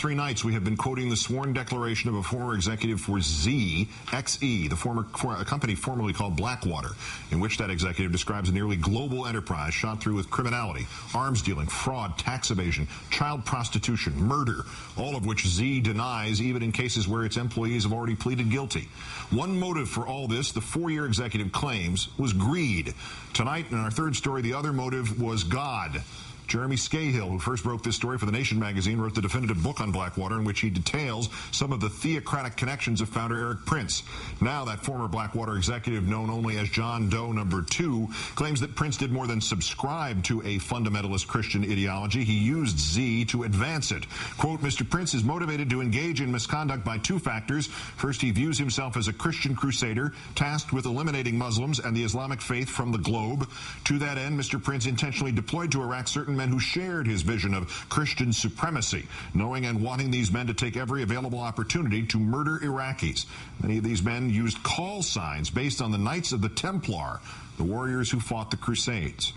last 3 nights, we have been quoting the sworn declaration of a former executive for XE, a company formerly called Blackwater, in which that executive describes a nearly global enterprise shot through with criminality, arms dealing, fraud, tax evasion, child prostitution, murder, all of which Z denies, even in cases where its employees have already pleaded guilty. One motive for all this, the 4-year executive claims, was greed. Tonight, in our third story, the other motive was God. Jeremy Scahill, who first broke this story for The Nation magazine, wrote the definitive book on Blackwater in which he details some of the theocratic connections of founder Eric Prince. Now that former Blackwater executive, known only as John Doe No. 2, claims that Prince did more than subscribe to a fundamentalist Christian ideology. He used Z to advance it. Quote, Mr. Prince is motivated to engage in misconduct by 2 factors. First, he views himself as a Christian crusader, tasked with eliminating Muslims and the Islamic faith from the globe. To that end, Mr. Prince intentionally deployed to Iraq certain men who shared his vision of Christian supremacy, knowing and wanting these men to take every available opportunity to murder Iraqis. Many of these men used call signs based on the Knights of the Templar, the warriors who fought the Crusades.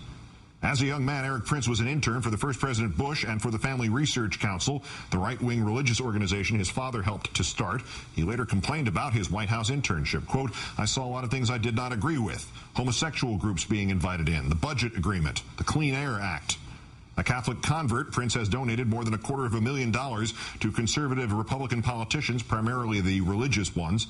As a young man, Eric Prince was an intern for the first President Bush and for the Family Research Council, the right-wing religious organization his father helped to start. He later complained about his White House internship. Quote, I saw a lot of things I did not agree with. Homosexual groups being invited in, the budget agreement, the Clean Air Act. A Catholic convert, Prince has donated more than $250,000 to conservative Republican politicians, primarily the religious ones.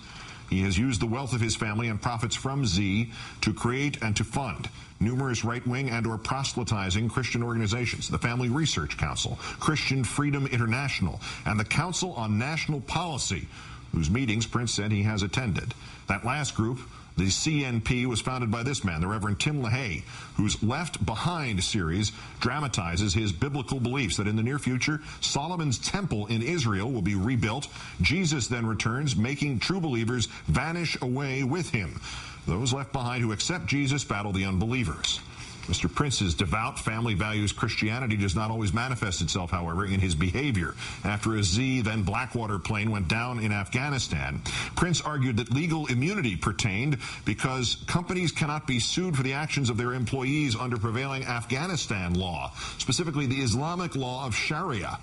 He has used the wealth of his family and profits from Z to create and to fund numerous right-wing and or proselytizing Christian organizations, the Family Research Council, Christian Freedom International, and the Council on National Policy, whose meetings Prince said he has attended. That last group, the CNP, was founded by this man, the Reverend Tim LaHaye, whose Left Behind series dramatizes his biblical beliefs that in the near future, Solomon's temple in Israel will be rebuilt. Jesus then returns, making true believers vanish away with him. Those left behind who accept Jesus battle the unbelievers. Mr. Prince's devout family values Christianity does not always manifest itself, however, in his behavior. After a Z, then Blackwater plane went down in Afghanistan, Prince argued that legal immunity pertained because companies cannot be sued for the actions of their employees under prevailing Afghanistan law, specifically the Islamic law of Sharia.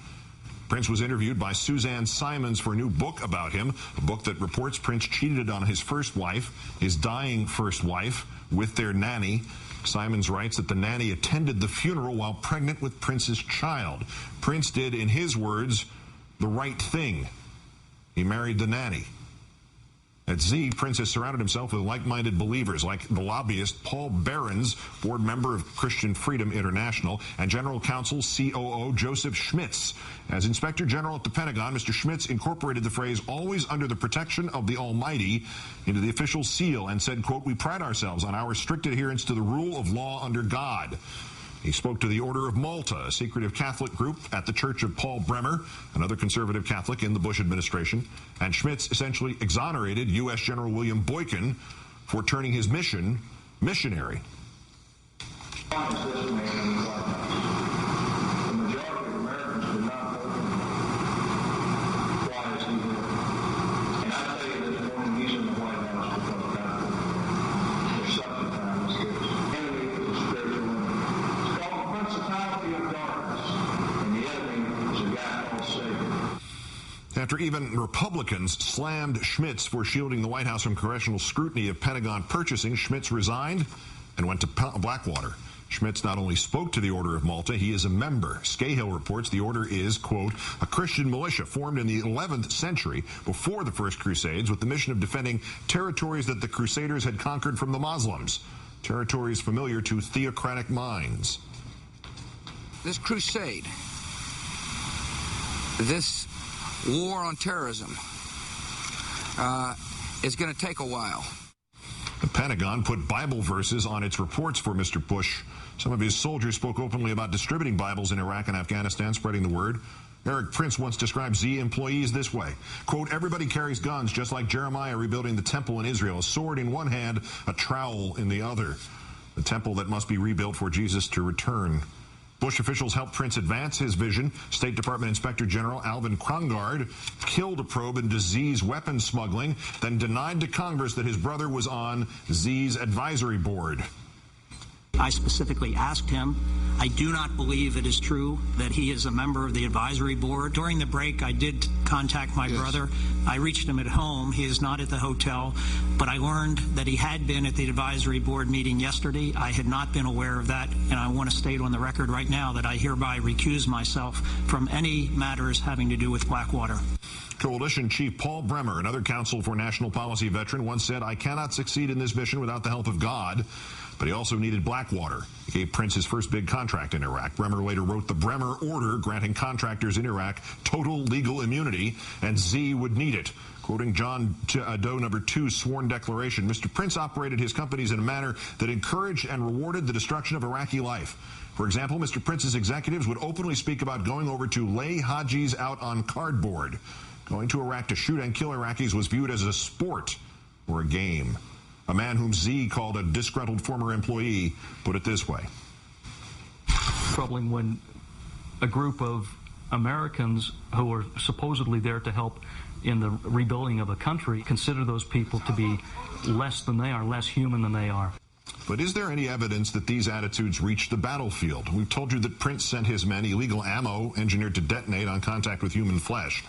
Prince was interviewed by Suzanne Simons for a new book about him, a book that reports Prince cheated on his first wife, his dying first wife, with their nanny. Simons writes that the nanny attended the funeral while pregnant with Prince's child. Prince did, in his words, the right thing. He married the nanny. At Z, Prince has surrounded himself with like-minded believers like the lobbyist Paul Behrens, board member of Christian Freedom International, and General Counsel COO Joseph Schmitz. As Inspector General at the Pentagon, Mr. Schmitz incorporated the phrase, always under the protection of the Almighty, into the official seal and said, quote, we pride ourselves on our strict adherence to the rule of law under God. He spoke to the Order of Malta, a secretive Catholic group at the Church of Paul Bremer, another conservative Catholic in the Bush administration, and Schmitz essentially exonerated U.S. General William Boykin for turning his mission missionary. After even Republicans slammed Schmitz for shielding the White House from congressional scrutiny of Pentagon purchasing, Schmitz resigned and went to Blackwater. Schmitz not only spoke to the Order of Malta, he is a member. Scahill reports the order is, quote, a Christian militia formed in the 11th century before the First Crusades with the mission of defending territories that the Crusaders had conquered from the Muslims, territories familiar to theocratic minds. This crusade, this war on terrorism is going to take a while. The Pentagon put Bible verses on its reports for Mr. Bush. Some of his soldiers spoke openly about distributing Bibles in Iraq and Afghanistan, spreading the word. Eric Prince once described Z employees this way, quote, everybody carries guns just like Jeremiah rebuilding the temple in Israel, a sword in one hand, a trowel in the other. The temple that must be rebuilt for Jesus to return. Bush officials helped Prince advance his vision. State Department Inspector General Alvin Krongard killed a probe into Z's weapons smuggling, then denied to Congress that his brother was on Z's advisory board. I specifically asked him I do not believe it is true that he is a member of the advisory board. During the break, I did contact my brother. I reached him at home. He is not at the hotel, but I learned that he had been at the advisory board meeting yesterday. I had not been aware of that, and I want to state on the record right now that I hereby recuse myself from any matters having to do with Blackwater. Coalition Chief Paul Bremer, another Council for National Policy veteran, once said, "I cannot succeed in this mission without the help of God." But he also needed Blackwater. He gave Prince his first big contract in Iraq. Bremer later wrote the Bremer Order, granting contractors in Iraq total legal immunity, and Z would need it. Quoting John Doe No. 2's sworn declaration, Mr. Prince operated his companies in a manner that encouraged and rewarded the destruction of Iraqi life. For example, Mr. Prince's executives would openly speak about going over to lay Hajis out on cardboard. Going to Iraq to shoot and kill Iraqis was viewed as a sport or a game. A man whom Z called a disgruntled former employee put it this way. Troubling when a group of Americans who are supposedly there to help in the rebuilding of a country consider those people to be less than they are, less human than they are. But is there any evidence that these attitudes reached the battlefield? We've told you that Prince sent his men illegal ammo engineered to detonate on contact with human flesh.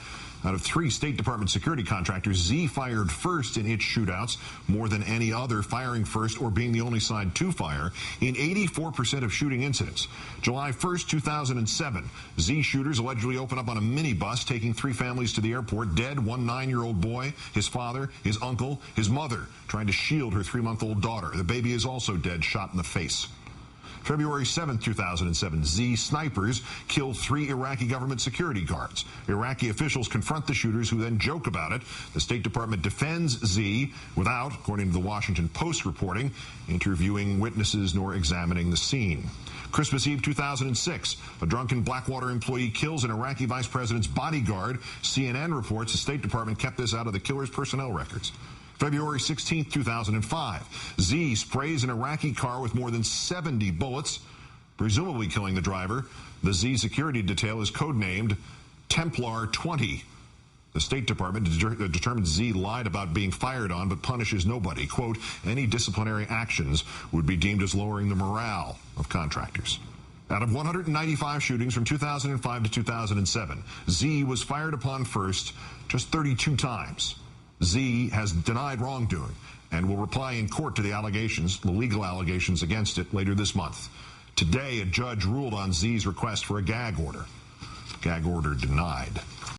Out of 3 State Department security contractors, Z fired first in its shootouts, more than any other, firing first or being the only side to fire in 84% of shooting incidents. July 1st, 2007, Z shooters allegedly opened up on a minibus, taking 3 families to the airport. Dead, 1 9-year-old boy, his father, his uncle, his mother, trying to shield her 3-month-old daughter. The baby is also dead, shot in the face. February 7, 2007, Z snipers killed 3 Iraqi government security guards. Iraqi officials confront the shooters, who then joke about it. The State Department defends Z without, according to the Washington Post reporting, interviewing witnesses nor examining the scene. Christmas Eve 2006, a drunken Blackwater employee kills an Iraqi vice president's bodyguard. CNN reports the State Department kept this out of the killer's personnel records. February 16, 2005, Z sprays an Iraqi car with more than 70 bullets, presumably killing the driver. The Z security detail is codenamed Templar 20. The State Department determined Z lied about being fired on, but punishes nobody. Quote, any disciplinary actions would be deemed as lowering the morale of contractors. Out of 195 shootings from 2005 to 2007, Z was fired upon first just 32 times. Z has denied wrongdoing and will reply in court to the allegations, the legal allegations against it, later this month. Today, a judge ruled on Z's request for a gag order. Gag order denied.